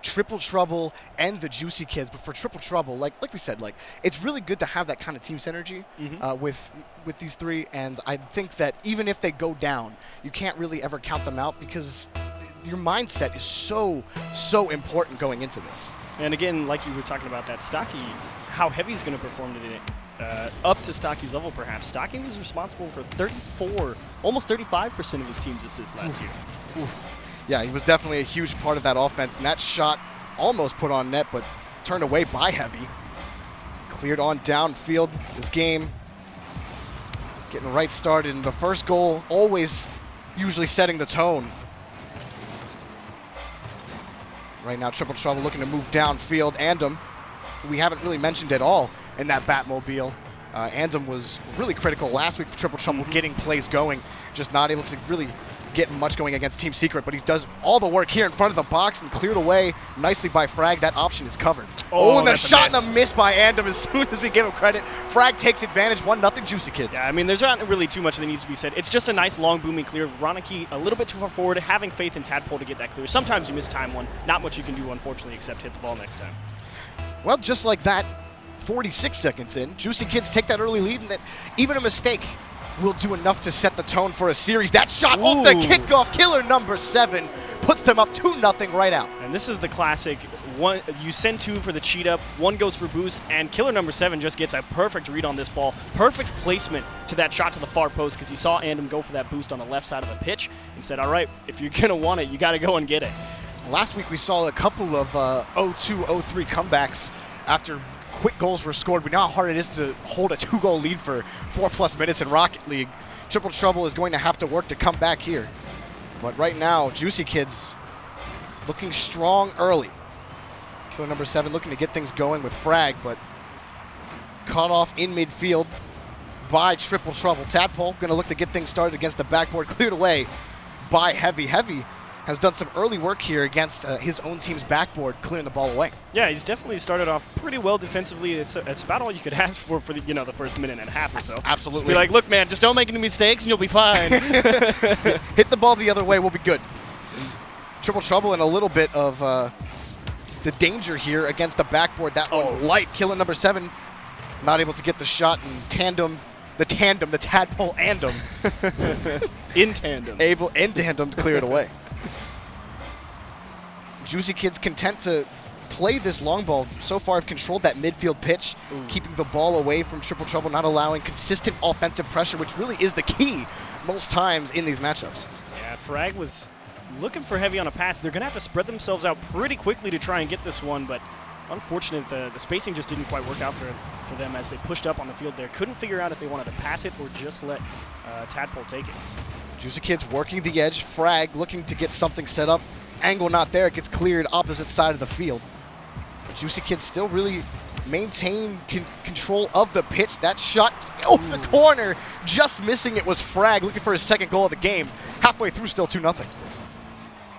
Triple Trouble and the Juicy Kids. But for Triple Trouble, like we said, like it's really good to have that kind of team synergy with these three. And I think that even if they go down, you can't really ever count them out because your mindset is so important going into this. And again, like you were talking about that Stocky, how heavy is going to perform today. Up to Stocky's level, perhaps. Stocky was responsible for 34, almost 35% of his team's assists last year. Yeah, he was definitely a huge part of that offense, and that shot almost put on net, but turned away by Heavy. Cleared on downfield. This game getting right started, and the first goal always usually setting the tone. Right now, Triple Trouble looking to move downfield. Andom, we haven't really mentioned at all in that Batmobile. Andom was really critical last week for Triple Trouble getting plays going, just not able to really get much going against Team Secret, but he does all the work here in front of the box and cleared away nicely by Frag. That option is covered. Oh, and the shot and the miss by Andom as soon as we give him credit. Frag takes advantage, 1-0 Juicy Kids. Yeah, I mean, there's not really too much that needs to be said. It's just a nice long booming clear. Ronicky a little bit too far forward, having faith in Tadpole to get that clear. Sometimes you miss time one. Not much you can do, unfortunately, except hit the ball next time. Well, just like that, 46 seconds in, Juicy Kids take that early lead, and that even a mistake will do enough to set the tone for a series. That shot off the kickoff, killer number 7, puts them up 2-0 right out. And this is the classic, one you send 2 for the cheat up, 1 goes for boost, and killer number 7 just gets a perfect read on this ball. Perfect placement to that shot to the far post because he saw Andom go for that boost on the left side of the pitch and said, all right, if you're going to want it, you got to go and get it. Last week we saw a couple of 0-2, 0-3 comebacks after quick goals were scored. We know how hard it is to hold a 2-goal lead for 4+ minutes in Rocket League. Triple Trouble is going to have to work to come back here. But right now, Juicy Kids looking strong early. Killer number 7 looking to get things going with Frag, but caught off in midfield by Triple Trouble. Tadpole going to look to get things started against the backboard, cleared away by Heavy. Heavy has done some early work here against his own team's backboard, clearing the ball away. Yeah, he's definitely started off pretty well defensively. It's about all you could ask for the the first minute and a half or so. Absolutely. Just be like, look, man, just don't make any mistakes and you'll be fine. Hit the ball the other way, we'll be good. Triple Trouble in a little bit of the danger here against the backboard. That one light, killing number 7, not able to get the shot in tandem. The Tadpole Andom. In tandem. Able in tandem to clear it away. Juicy Kids content to play this long ball. So far have controlled that midfield pitch, keeping the ball away from Triple Trouble, not allowing consistent offensive pressure, which really is the key most times in these matchups. Yeah, Frag was looking for Heavy on a pass. They're going to have to spread themselves out pretty quickly to try and get this one, but unfortunate, the spacing just didn't quite work out for them as they pushed up on the field there. Couldn't figure out if they wanted to pass it or just let Tadpole take it. Juicy Kids working the edge. Frag looking to get something set up. Angle not there. It gets cleared opposite side of the field. Juicy Kids still really maintain control of the pitch. That shot off the corner, just missing it, was Frag looking for his second goal of the game. Halfway through, still 2-0.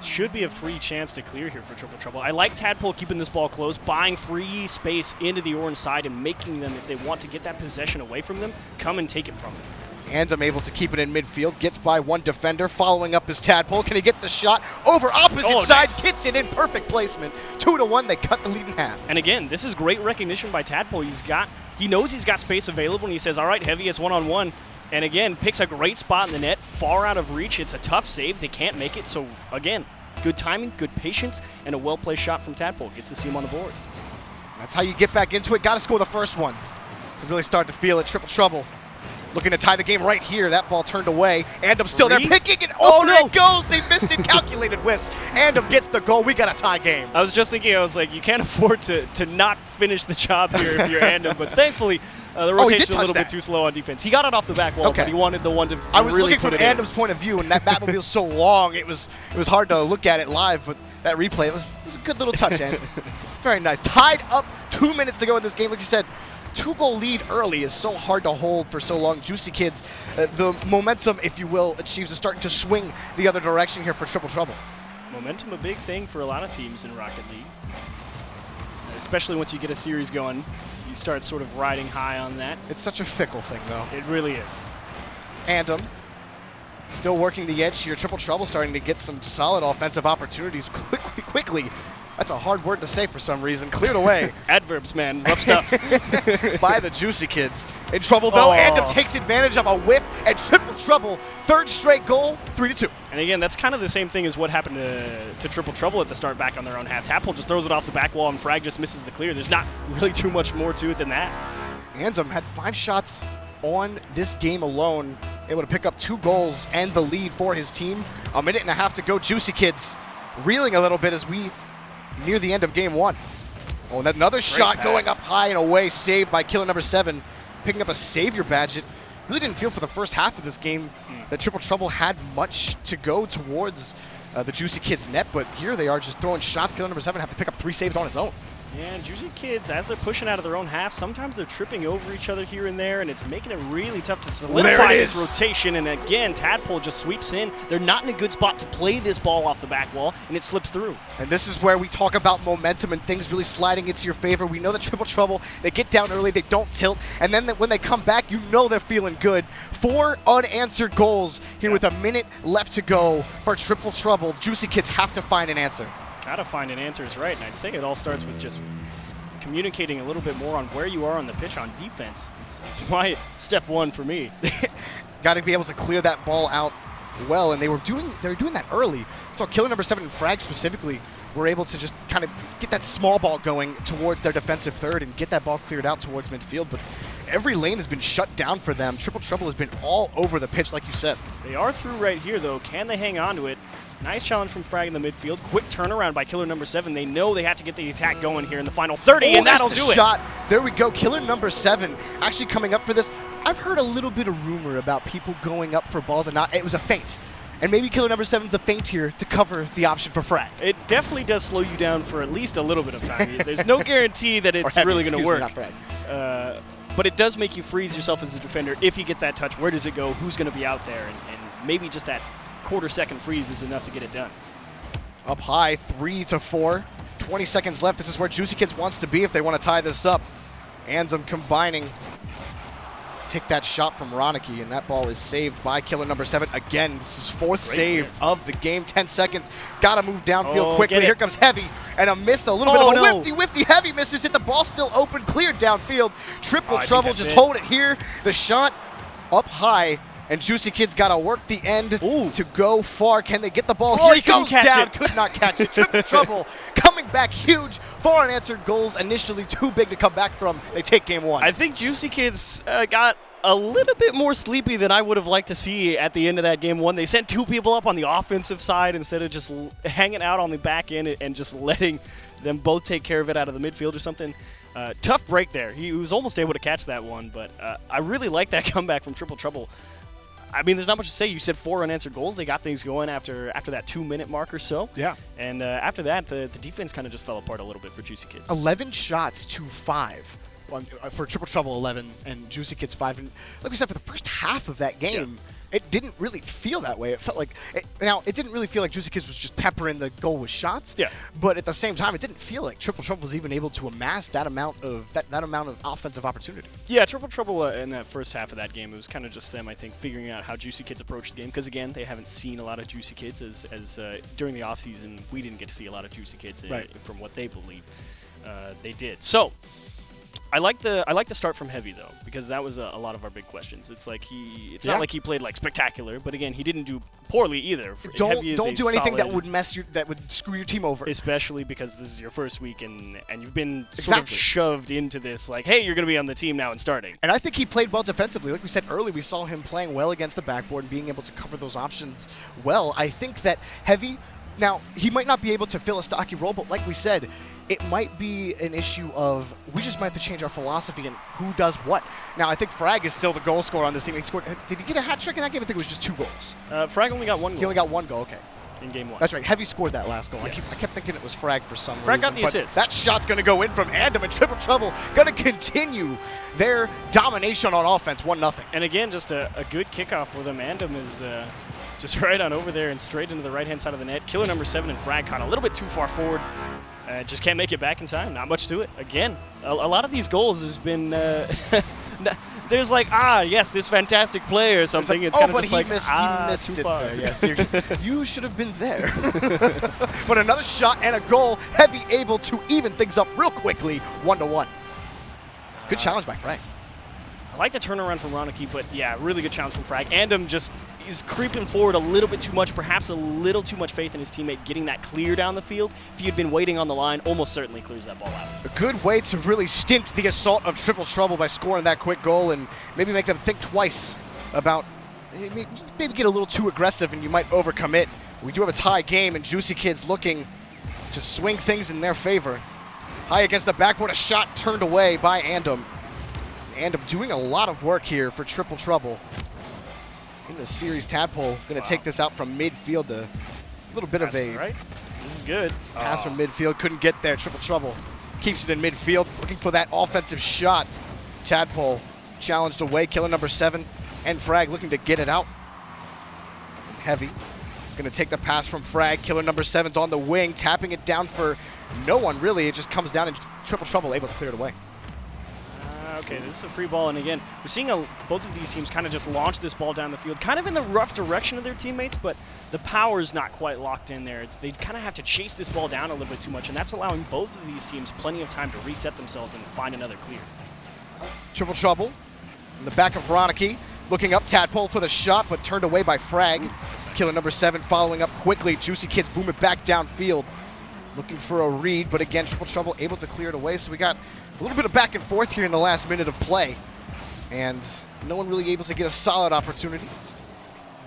Should be a free chance to clear here for Triple Trouble. I like Tadpole keeping this ball close, buying free space into the orange side and making them, if they want to get that possession away from them, come and take it from them. Andom able to keep it in midfield, gets by one defender, following up his Tadpole. Can he get the shot over opposite side? Nice. Gets it in, perfect placement. 2-1, they cut the lead in half. And again, this is great recognition by Tadpole. He knows he's got space available, and he says, all right, Heavy, it's one-on-one. And again, picks a great spot in the net, far out of reach. It's a tough save. They can't make it. So again, good timing, good patience, and a well-placed shot from Tadpole. Gets his team on the board. That's how you get back into it. Got to score the first one. You really start to feel it. Triple Trouble looking to tie the game right here. That ball turned away. Andom still there, picking it. Oh, no. It goes. They missed it. Calculated whiffs. Andom gets the goal. We got a tie game. I was just thinking, I was like, you can't afford to not finish the job here if you're Andom. But thankfully, the rotation a little bit too slow on defense. He got it off the back wall, but he wanted the one to I was really looking from Andom's point of view, and that Batmobile's so long, it was hard to look at it live, but that replay, it was a good little touch, Andom. Very nice. Tied up, 2 minutes to go in this game. Like you said, 2-goal lead early is so hard to hold for so long. Juicy Kids, the momentum, if you will, achieves is starting to swing the other direction here for Triple Trouble. Momentum, a big thing for a lot of teams in Rocket League. Especially once you get a series going, you start sort of riding high on that. It's such a fickle thing, though. It really is. Andom still working the edge here. Triple Trouble starting to get some solid offensive opportunities quickly. That's a hard word to say for some reason. Cleared away. Adverbs, man. Rough stuff. By the Juicy Kids. In trouble, though. Andom takes advantage of a whip and triple trouble. Third straight goal, 3-2. And again, that's kind of the same thing as what happened to Triple Trouble at the start back on their own half. Tadpole just throws it off the back wall, and Frag just misses the clear. There's not really too much more to it than that. Andom had 5 shots on this game alone, able to pick up 2 goals and the lead for his team. A minute and a half to go. Juicy Kids reeling a little bit as we near the end of game 1. Oh, and another shot going up high and away, saved by killer number 7, picking up a savior badge. It really didn't feel for the first half of this game that Triple Trouble had much to go towards the Juicy Kids net, but here they are just throwing shots. Killer number 7 have to pick up 3 saves on its own. And Juicy Kids, as they're pushing out of their own half, sometimes they're tripping over each other here and there, and it's making it really tough to solidify this rotation. And again, Tadpole just sweeps in. They're not in a good spot to play this ball off the back wall, and it slips through. And this is where we talk about momentum and things really sliding into your favor. We know that Triple Trouble, they get down early, they don't tilt, and then when they come back, you know they're feeling good. 4 unanswered goals here with a minute left to go for Triple Trouble. Juicy Kids have to find an answer. Gotta find an answer is right, and I'd say it all starts with just communicating a little bit more on where you are on the pitch on defense. It's why step 1 for me. Got to be able to clear that ball out well, and they were doing that early. So killer number 7 and Frag specifically were able to just kind of get that small ball going towards their defensive third and get that ball cleared out towards midfield. But every lane has been shut down for them. Triple Trouble has been all over the pitch, like you said. They are through right here, though. Can they hang on to it? Nice challenge from Frag in the midfield. Quick turnaround by killer number 7. They know they have to get the attack going here in the final 30, and that'll do it. Shot. There we go. Killer number 7 actually coming up for this. I've heard a little bit of rumor about people going up for balls and not. It was a feint. And maybe killer number 7's the feint here to cover the option for Frag. It definitely does slow you down for at least a little bit of time. There's no guarantee that it's really going to work. But it does make you freeze yourself as a defender. If you get that touch, where does it go? Who's going to be out there? And maybe just that quarter-second freeze is enough to get it done. Up high, 3-4. 20 seconds left. This is where Juicy Kids wants to be if they want to tie this up. Ansem combining. Take that shot from Ronicky, and that ball is saved by killer number 7. Again, this is 4th save of the game. 10 seconds. Got to move downfield quickly. Here comes Heavy, and a miss. A little bit of a whifty Heavy misses it. The ball still open, cleared downfield. Triple Trouble just hold it here. The shot up high. And Juicy Kids got to work the end to go far. Can they get the ball? Here he goes down. Could not catch it. Triple Trouble coming back huge. 4 unanswered goals. Initially too big to come back from. They take game 1. I think Juicy Kids got a little bit more sleepy than I would have liked to see at the end of that game 1. They sent 2 people up on the offensive side instead of just hanging out on the back end and just letting them both take care of it out of the midfield or something. Tough break there. He was almost able to catch that one, but I really like that comeback from Triple Trouble. I mean, there's not much to say. You said 4 unanswered goals. They got things going after that 2-minute mark or so. Yeah. And after that, the defense kind of just fell apart a little bit for Juicy Kids. 11 shots to 5 for Triple Trouble 11 and Juicy Kids 5. And like we said, for the first half of that game, it didn't really feel that way. It felt like it didn't really feel like Juicy Kids was just peppering the goal with shots. Yeah. But at the same time, it didn't feel like Triple Trouble was even able to amass that amount of offensive opportunity. Yeah, Triple Trouble in that first half of that game, it was kind of just them, I think, figuring out how Juicy Kids approached the game. Because again, they haven't seen a lot of Juicy Kids as during the offseason. We didn't get to see a lot of Juicy Kids from what they believe they did. So. I like the start from Heavy though, because that was a lot of our big questions. It's like it's not like he played like spectacular, but again, he didn't do poorly either. Don't do anything that would screw your team over. Especially because this is your first week and you've been sort of shoved into this like, hey, you're going to be on the team now and starting. And I think he played well defensively. Like we said earlier, we saw him playing well against the backboard and being able to cover those options well. I think that Heavy, now he might not be able to fill a stocky role, but like we said, it might be an issue of we just might have to change our philosophy and who does what. Now, I think Frag is still the goal scorer on this team. Did he get a hat trick in that game? I think it was just 2 goals. Frag only got 1 goal. He only got 1 goal, okay. In game 1. That's right. Heavy scored that last goal. Yes. I kept thinking it was Frag for some reason. Frag got the assist. That shot's going to go in from Andom, and Triple Trouble going to continue their domination on offense, 1-0. And again, just a good kickoff for them. Andom is just right on over there and straight into the right-hand side of the net. Killer number 7 and Frag caught a little bit too far forward. Just can't make it back in time. Not much to it. Again, a lot of these goals has been there's like, yes, this fantastic play or something. It's kind of just like, he missed too it far. there. Yes, you should have been there. But another shot and a goal. Heavy able to even things up real quickly, 1-1. Good challenge by Frag. I like the turnaround from Ronicky, but yeah, really good challenge from Frag. Andom just is creeping forward a little bit too much, perhaps a little too much faith in his teammate getting that clear down the field. If he had been waiting on the line, almost certainly clears that ball out. A good way to really stint the assault of Triple Trouble by scoring that quick goal and maybe make them think twice about maybe get a little too aggressive and you might overcommit. We do have a tie game and Juicy Kids looking to swing things in their favor. High against the backboard, a shot turned away by Andom. Andom doing a lot of work here for Triple Trouble. In the series, Tadpole going to take this out from midfield. A little bit of a right? This is good. pass from midfield. Couldn't get there. Triple Trouble keeps it in midfield, looking for that offensive shot. Tadpole challenged away. Killer number 7 and Frag looking to get it out. Heavy going to take the pass from Frag. Killer number 7's on the wing, tapping it down for no one really. It just comes down and Triple Trouble able to clear it away. Okay, this is a free ball, and again, we're seeing both of these teams kind of just launch this ball down the field, kind of in the rough direction of their teammates, but the power's not quite locked in there. They kind of have to chase this ball down a little bit too much, and that's allowing both of these teams plenty of time to reset themselves and find another clear. Triple Trouble in the back of Ronicky, looking up Tadpole for the shot, but turned away by Frag. Killer number 7 following up quickly. Juicy Kids boom it back downfield, looking for a read, but again, Triple Trouble able to clear it away, so we got a little bit of back and forth here in the last minute of play, and no one really able to get a solid opportunity.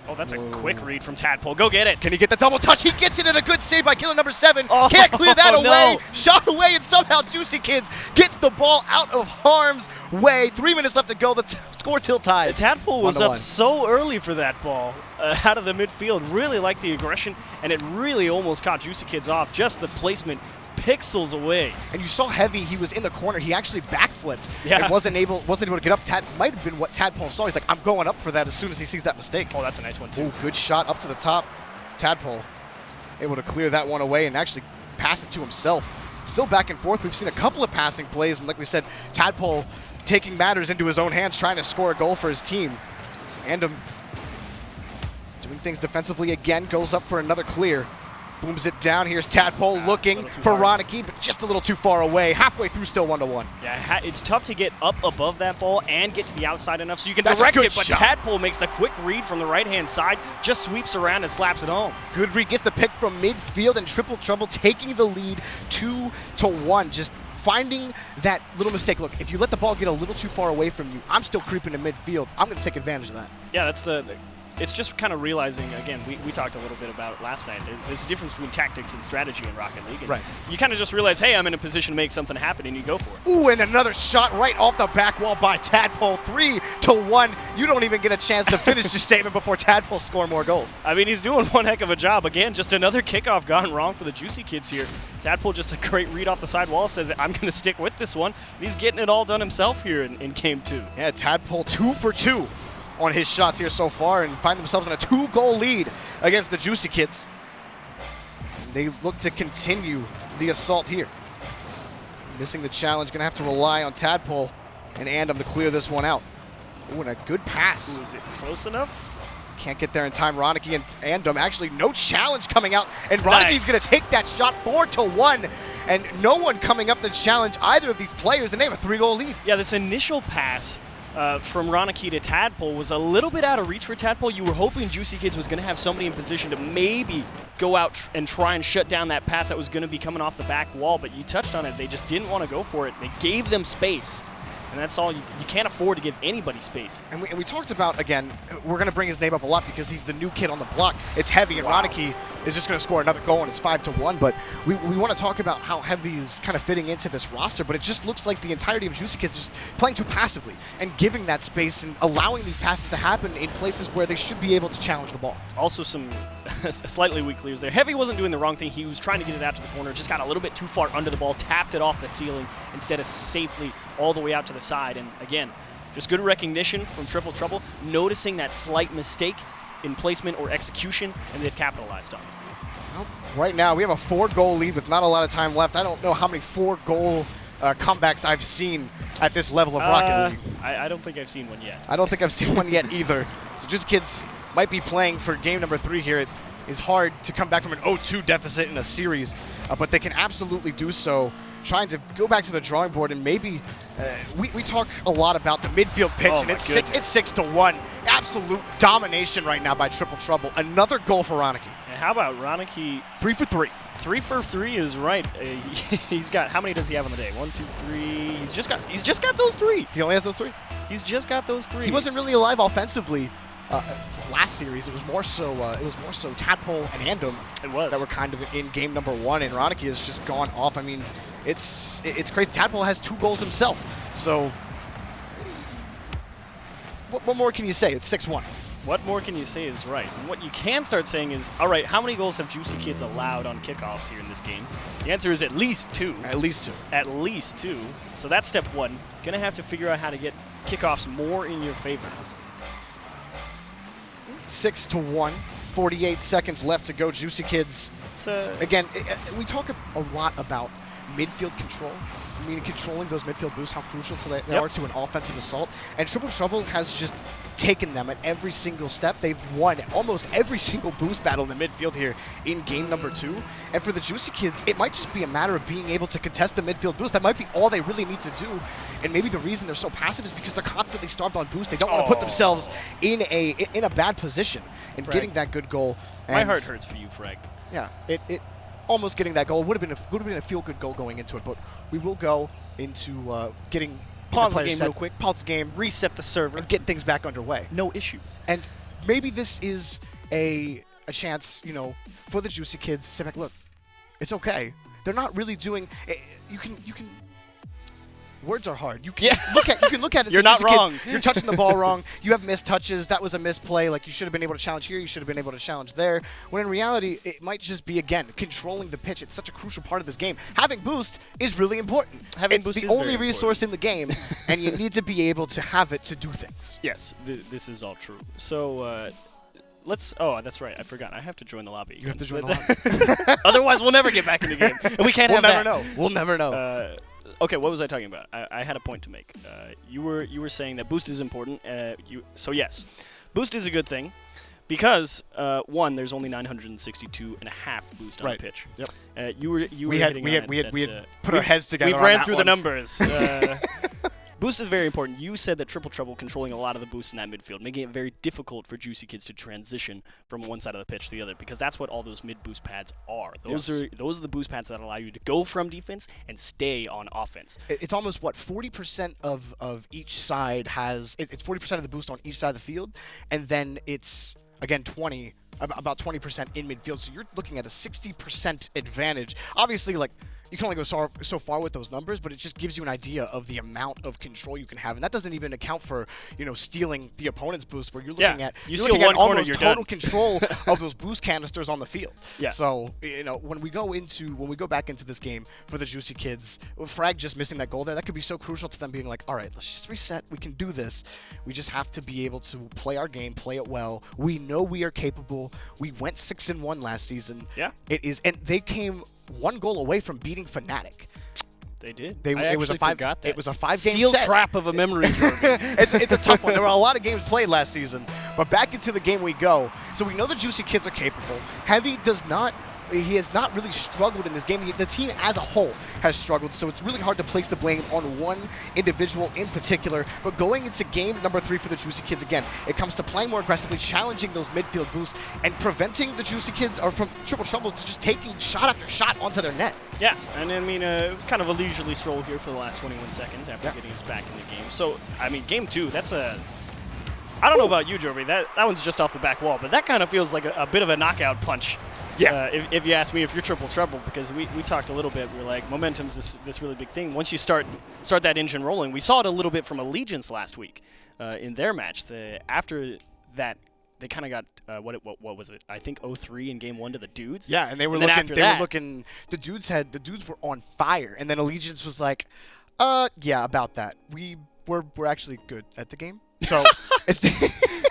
Oh, that's a quick read from Tadpole. Go get it. Can he get the double touch? He gets it, and a good save by Killer number 7. Can't clear that away. No. Shot away, and somehow Juicy Kids gets the ball out of harm's way. 3 minutes left to go. The score till tied. Tadpole was up so early for that ball out of the midfield. Really liked the aggression, and it really almost caught Juicy Kids off. Just the placement pixels away. And you saw Heavy, he was in the corner. He actually backflipped and Yeah. wasn't able to get up. Might have been what Tadpole saw. He's like, I'm going up for that as soon as he sees that mistake. Oh, that's a nice one, too. Ooh, good shot up to the top. Tadpole able to clear that one away and actually pass it to himself. Still back and forth. We've seen a couple of passing plays, and like we said, Tadpole taking matters into his own hands, trying to score a goal for his team. Andom doing things defensively again, goes up for another clear. Booms it down. Here's Tadpole looking for Ronicky, but just a little too far away. Halfway through, still 1-1. Yeah, it's tough to get up above that ball and get to the outside enough so you can That's a direct good it, but shot. Tadpole makes the quick read from the right-hand side, just sweeps around and slaps it home. Good read, gets the pick from midfield, and Triple Trouble taking the lead 2-1. Just finding that little mistake. Look, if you let the ball get a little too far away from you, I'm still creeping to midfield. I'm going to take advantage of that. Yeah, that's it's just kind of realizing, again, we talked a little bit about it last night. There's a difference between tactics and strategy in Rocket League. And right. You kind of just realize, hey, I'm in a position to make something happen, and you go for it. Ooh, and another shot right off the back wall by Tadpole. 3-1. You don't even get a chance to finish your statement before Tadpole score more goals. I mean, he's doing one heck of a job. Again, just another kickoff gone wrong for the Juicy Kids here. Tadpole just a great read off the side wall, says, I'm going to stick with this one. He's getting it all done himself here in Game 2. Yeah, Tadpole 2 for 2 on his shots here so far and find themselves in a 2-goal lead against the Juicy Kids. And they look to continue the assault here. Missing the challenge, going to have to rely on Tadpole and Andom to clear this one out. Ooh, and a good pass. Ooh, is it close enough? Can't get there in time. Ronicky and Andom, actually no challenge coming out, and Roniky's going to take that shot 4-1, and no one coming up to challenge either of these players, and they have a 3-goal lead. Yeah, this initial pass from Ronicky to Tadpole was a little bit out of reach for Tadpole. You were hoping Juicy Kids was going to have somebody in position to maybe go out and try and shut down that pass that was going to be coming off the back wall, but you touched on it. They just didn't want to go for it. They gave them space, and that's all. You can't afford to give anybody space. And we talked about, again, we're going to bring his name up a lot because he's the new kid on the block. It's Heavy, and Ronicky is just going to score another goal, and it's 5-1. But we want to talk about how Heavy is kind of fitting into this roster, but it just looks like the entirety of Juicy Kids just playing too passively and giving that space and allowing these passes to happen in places where they should be able to challenge the ball. Also some slightly weak clears there. Heavy wasn't doing the wrong thing. He was trying to get it out to the corner, just got a little bit too far under the ball, tapped it off the ceiling instead of safely all the way out to the side. And again, just good recognition from Triple Trouble, noticing that slight mistake in placement or execution, and they've capitalized on it. Well, right now, we have a 4-goal lead with not a lot of time left. I don't know how many 4-goal comebacks I've seen at this level of Rocket League. I don't think I've seen one yet. I don't think I've seen one yet either. So Juicy Kids might be playing for game number 3 here. It is hard to come back from an 0-2 deficit in a series, but they can absolutely do so, trying to go back to the drawing board and maybe we talk a lot about the midfield pitch, and it's 6-1. Absolute domination right now by Triple Trouble. Another goal for Ronicky. And how about Ronicky? 3 for 3. 3 for 3 is right. He's got, how many does he have on the day? 1, 2, 3. He's just got those 3. He only has those 3. He's just got those 3. He wasn't really alive offensively last series. It was more so Tadpole and Andom that were kind of in game number 1, and Ronicky has just gone off. I mean, it's crazy. Tadpole has 2 goals himself. So what more can you say? It's 6-1. What more can you say is right. And what you can start saying is, all right, how many goals have Juicy Kids allowed on kickoffs here in this game? The answer is at least 2. At least 2. At least 2. So that's step 1. Going to have to figure out how to get kickoffs more in your favor. 6-1. 48 seconds left to go. Juicy Kids. Again, we talk a lot about midfield control. I mean, controlling those midfield boosts, how crucial they are to an offensive assault. And Triple Trouble has just taken them at every single step. They've won almost every single boost battle in the midfield here in game number 2. And for the Juicy Kids, it might just be a matter of being able to contest the midfield boost. That might be all they really need to do. And maybe the reason they're so passive is because they're constantly starved on boost. They don't want to put themselves in a bad position and getting that good goal. And my heart hurts for you, Frag. Yeah, it almost getting that goal would have been a feel-good goal going into it, but we will go into getting pause the game real quick. Pause the game, reset the server, and get things back underway. No issues. And maybe this is a chance, you know, for the Juicy Kids to say back, look, it's okay. They're not really doing. You can. Words are hard. You can look at it. You're not wrong. You're touching the ball wrong. You have missed touches. That was a misplay. Like, you should have been able to challenge here. You should have been able to challenge there. When in reality, it might just be, again, controlling the pitch. It's such a crucial part of this game. Having boost is really important. It's the only resource in the game, and you need to be able to have it to do things. Yes, this is all true. So let's. Oh, that's right. I forgot. I have to join the lobby. You have to join the lobby. Otherwise, we'll never get back in the game, and we can't have that. We'll never know. Okay, what was I talking about? I had a point to make. You were saying that boost is important. So yes, boost is a good thing because 1, there's only 962.5 boost on the pitch. Yep. We had put our heads together. We ran through the numbers. Boost is very important. You said that Triple Trouble controlling a lot of the boost in that midfield, making it very difficult for Juicy Kids to transition from one side of the pitch to the other, because that's what all those mid-boost pads are. Those are the boost pads that allow you to go from defense and stay on offense. It's almost, what, 40% of each side has... It's 40% of the boost on each side of the field, and then it's, again, about 20% in midfield, so you're looking at a 60% advantage. Obviously, like, you can only go so far with those numbers, but it just gives you an idea of the amount of control you can have, and that doesn't even account for, you know, stealing the opponent's boost, where you're looking at almost total control of those boost canisters on the field. Yeah. So, you know, when we go back into this game for the Juicy Kids, Frag just missing that goal there, that could be so crucial to them being like, all right, let's just reset. We can do this. We just have to be able to play our game, play it well. We know we are capable. We went 6-1 last season. Yeah. It is, and they came 1 goal away from beating Fnatic. They did. It was a 5-game Steel set. trap of a memory. It's a tough one. There were a lot of games played last season, but back into the game we go. So we know the Juicy Kids are capable. Heavy does not. He has not really struggled in this game. The team as a whole has struggled, so it's really hard to place the blame on one individual in particular. But going into game number 3 for the Juicy Kids, again, it comes to playing more aggressively, challenging those midfield boosts, and preventing the Juicy Kids, or from Triple Trouble, to just taking shot after shot onto their net. Yeah, and I mean, it was kind of a leisurely stroll here for the last 21 seconds after getting us back in the game. So, I mean, game 2, that's a... I don't know about you, Joby. That one's just off the back wall, but that kind of feels like a bit of a knockout punch. Yeah. If you ask me, if you're Triple Trouble, because we talked a little bit, we were like, momentum's this really big thing. Once you start that engine rolling, we saw it a little bit from Allegiance last week in their match. After that, they kind of got what was it? I think 0-3 in game 1 to the Dudes. Yeah, and they were looking. The Dudes were on fire, and then Allegiance was like, yeah, about that. We're actually good at the game. So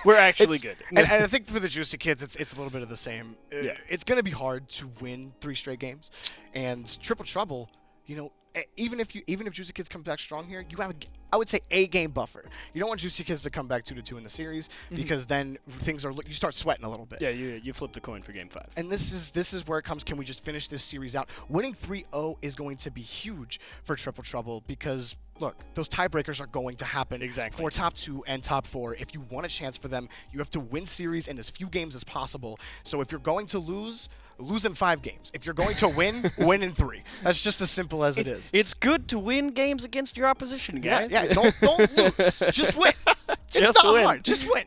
we're actually good. And I think for the Juicy Kids, it's a little bit of the same. It's going to be hard to win 3 straight games. And Triple Trouble, you know, even if Juicy Kids come back strong here, you have I would say a game buffer. You don't want Juicy Kids to come back 2-2 in the series because then things are you start sweating a little bit. Yeah, you flip the coin for game 5. And this is where it comes. Can we just finish this series out? Winning 3-0 is going to be huge for Triple Trouble because look, those tiebreakers are going to happen for top 2 and top 4. If you want a chance for them, you have to win series in as few games as possible. So if you're going to lose in 5 games. If you're going to win, win in 3. That's just as simple as it is. It's good to win games against your opposition, guys. Yeah, don't lose. Just win. It's not hard. Just win.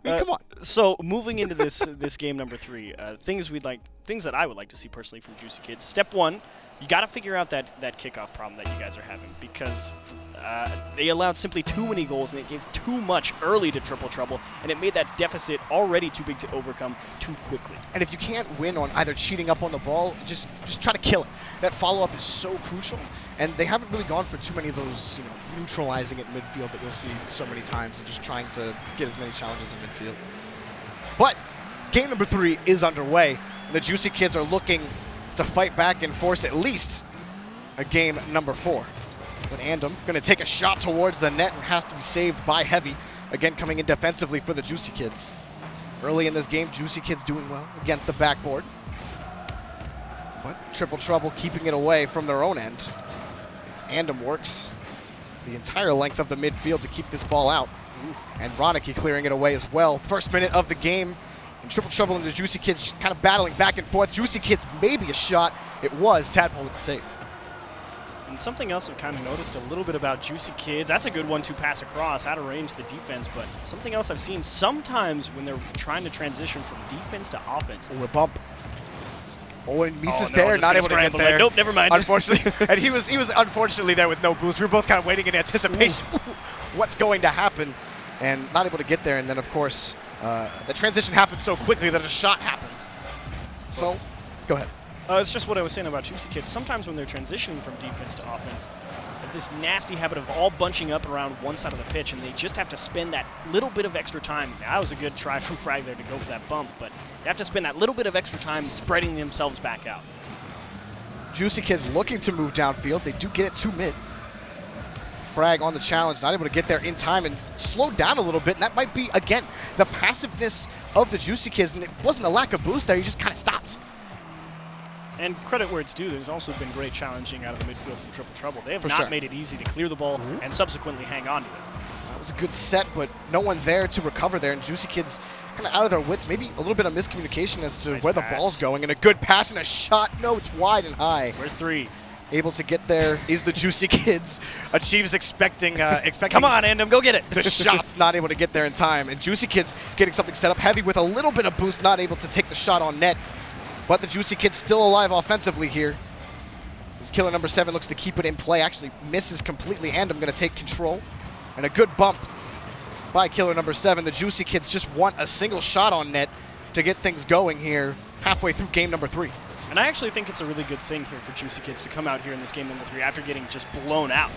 I mean, come on. So moving into this game number 3, things that I would like to see personally from Juicy Kids. Step 1, you got to figure out that kickoff problem that you guys are having because they allowed simply too many goals and they gave too much early to Triple Trouble, and it made that deficit already too big to overcome too quickly. And if you can't win on either cheating up on the ball, just try to kill it. That follow-up is so crucial, and they haven't really gone for too many of those, neutralizing at midfield that you'll see so many times and just trying to get as many challenges in midfield. But game number 3 is underway. The Juicy Kids are looking to fight back and force at least a game number 4. But Andom going to take a shot towards the net and has to be saved by Heavy. Again, coming in defensively for the Juicy Kids. Early in this game, Juicy Kids doing well against the backboard. But Triple Trouble keeping it away from their own end. As Andom works the entire length of the midfield to keep this ball out. And Ronicky clearing it away as well. First minute of the game. And Triple Trouble and the Juicy Kids just kind of battling back and forth. Juicy Kids maybe a shot. It was Tadpole with the save. And something else I've kind of noticed a little bit about Juicy Kids, that's a good 1-2 pass across, out of range the defense, but something else I've seen sometimes when they're trying to transition from defense to offense. Oh, a bump. Oh, and Mises there, not able to get there. Nope, never mind. Unfortunately, and he was unfortunately there with no boost. We were both kind of waiting in anticipation what's going to happen, and not able to get there. And then, of course, the transition happens so quickly that a shot happens. So, go ahead. It's just what I was saying about Juicy Kids. Sometimes when they're transitioning from defense to offense, they have this nasty habit of all bunching up around one side of the pitch, and they just have to spend that little bit of extra time. Now, that was a good try from Frag there to go for that bump, but they have to spend that little bit of extra time spreading themselves back out. Juicy Kids looking to move downfield. They do get it to mid. Frag on the challenge, not able to get there in time and slowed down a little bit, and that might be, again, the passiveness of the Juicy Kids, and it wasn't a lack of boost there, he just kind of stopped. And credit where it's due, there's also been great challenging out of the midfield from Triple Trouble. They have not made it easy to clear the ball and subsequently hang on to it. That was a good set, but no one there to recover there, and Juicy Kids kind of out of their wits. Maybe a little bit of miscommunication as to where the ball's going, and a good pass and a shot. No, it's wide and high. Where's 3? Able to get there is the Juicy Kids. Achieves expecting. Come on, Andom, go get it. The shot's not able to get there in time, and Juicy Kids getting something set up. Heavy with a little bit of boost, not able to take the shot on net. But the Juicy Kids still alive offensively here. As killer number 7 looks to keep it in play. Actually misses completely. Andom going to take control. And a good bump by killer number 7. The Juicy Kids just want a single shot on net to get things going here halfway through game number 3. And I actually think it's a really good thing here for Juicy Kids to come out here in this game number 3 after getting just blown out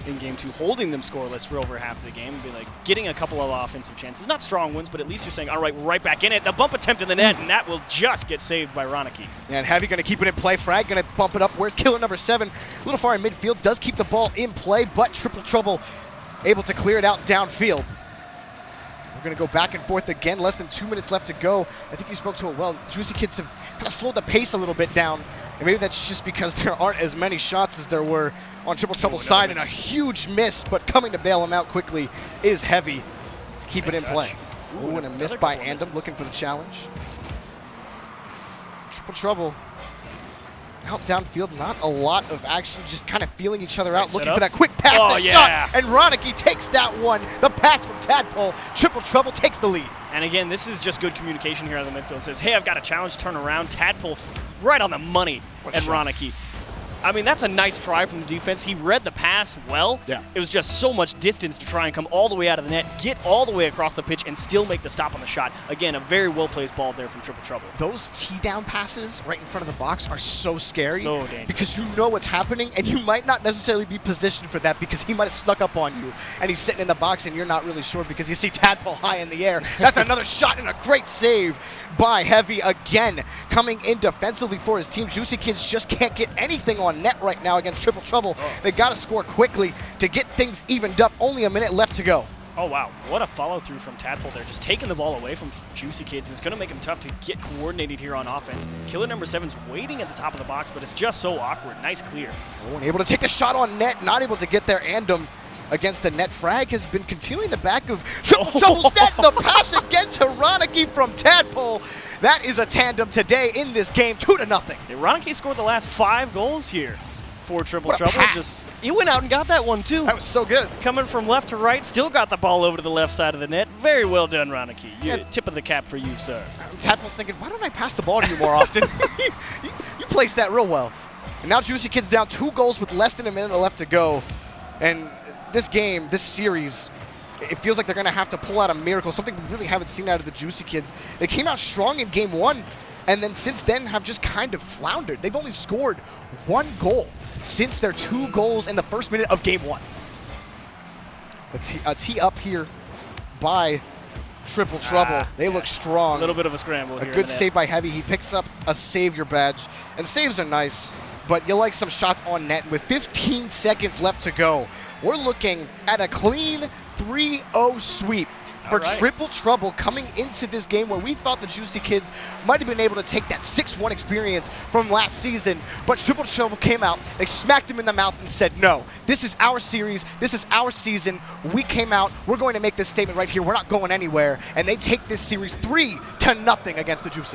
in game 2, holding them scoreless for over half of the game, and be like getting a couple of offensive chances. Not strong ones, but at least you're saying, all right, we're right back in it. The bump attempt in the net, and that will just get saved by Ronicky. Yeah, and Heavy going to keep it in play. Frag going to bump it up. Where's killer number 7? A little far in midfield. Does keep the ball in play, but Triple Trouble able to clear it out downfield. We're going to go back and forth again. Less than 2 minutes left to go. I think you spoke to it well. Juicy Kids have kind of slowed the pace a little bit down. And maybe that's just because there aren't as many shots as there were on Triple Trouble's side. And a huge miss, but coming to bail him out quickly is Heavy. Let's keep it in play. Ooh, and a miss by Andom, looking for the challenge. Triple Trouble out downfield, not a lot of action, just kind of feeling each other out, looking for that quick pass, shot, and Ronicky takes that one. The pass from Tadpole. Triple Trouble takes the lead. And again, this is just good communication here on the midfield. It says, hey, I've got a challenge, turn around. Tadpole right on the money and Ronicky. I mean, that's a nice try from the defense. He read the pass well. Yeah. It was just so much distance to try and come all the way out of the net, get all the way across the pitch, and still make the stop on the shot. Again, a very well-placed ball there from Triple Trouble. Those tee-down passes right in front of the box are so scary. So dangerous. Because you know what's happening, and you might not necessarily be positioned for that because he might have snuck up on you, and he's sitting in the box, and you're not really sure because you see Tadpole high in the air. That's another shot and a great save by Heavy again. coming in defensively for his team. Juicy Kids just can't get anything on net right now against Triple Trouble. They got to score quickly to get things evened up. Only a minute left to go. Oh, wow. What a follow-through from Tadpole there. Just taking the ball away from Juicy Kids. It's going to make him tough to get coordinated here on offense. Killer number 7's waiting at the top of the box, but it's just so awkward. Nice clear. Owen able to take the shot on net, not able to get there. Andom against the net. Frag has been continuing the back of Triple Trouble's net. The pass again to Ronicky from Tadpole. That is a tandem today in this game, 2-0. Yeah, Ronicky scored the last 5 goals here for Triple What a Trouble. pass. He went out and got that one, too. That was so good. Coming from left to right, still got the ball over to the left side of the net. Very well done, Ronicky. Tip of the cap for you, sir. Tadpole's thinking, why don't I pass the ball to you more often? you placed that real well. And now Juicy Kids down 2 goals with less than a minute left to go. And this game, this series, it feels like they're going to have to pull out a miracle, something we really haven't seen out of the Juicy Kids. They came out strong in game 1, and then since then have just kind of floundered. They've only scored 1 goal since their 2 goals in the first minute of game 1. A tee up here by Triple Trouble. They look strong. A little bit of a scramble here. A good save by Heavy. He picks up a Savior badge. And saves are nice, but you like some shots on net. With 15 seconds left to go, we're looking at a clean 3-0 sweep for Triple Trouble coming into this game where we thought the Juicy Kids might have been able to take that 6-1 experience from last season, but Triple Trouble came out, they smacked him in the mouth and said, no, this is our series, this is our season, we came out, we're going to make this statement right here, we're not going anywhere, and they take this series 3-0 against the Juicy